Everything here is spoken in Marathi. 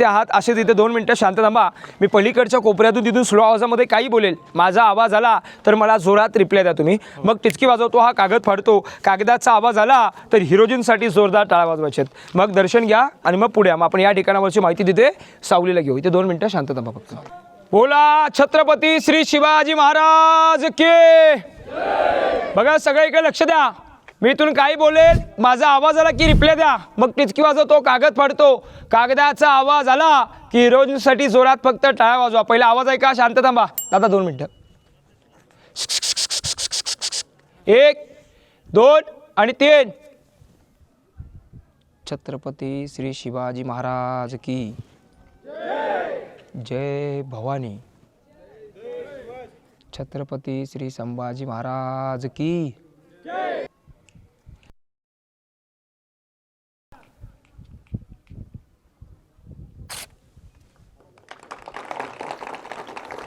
ते आहात असे तिथे 2 मिनिटं शांत थांबा. मी पलीकडच्या कोपऱ्यातून तिथून स्लो आवाजामध्ये काही बोलेल, माझा आवाज आला तर मला जोरात रिप्लाय द्या तुम्ही. मग टिचकी वाजवतो, हा कागद फाडतो, कागदाचा आवाज आला तर हिरोजींसाठी जोरदार टाळ्या वाजवायचे. मग दर्शन घ्या आणि मग पुढे मग आपण या ठिकाणावरची माहिती तिथे सावलीला घेऊ. इथे 2 मिनिटं शांत थांबा फक्त. बोला छत्रपती श्री शिवाजी महाराज की. बघा सगळे इकडे लक्ष द्या. मी इथून काही बोलेल, माझा आवाज आला की रिप्लाय द्या. मग टिचकी वाजवतो, कागद फाडतो, कागदाचा आवाज आला की हिरोजींसाठी जोरात फक्त टाळ्या वाजवा. पहिला आवाज ऐका, शांत थांबा. आता 2 मिनिटं. 1 2 आणि 3. छत्रपती श्री शिवाजी महाराज की जय भवानी. छत्रपती श्री संभाजी महाराज की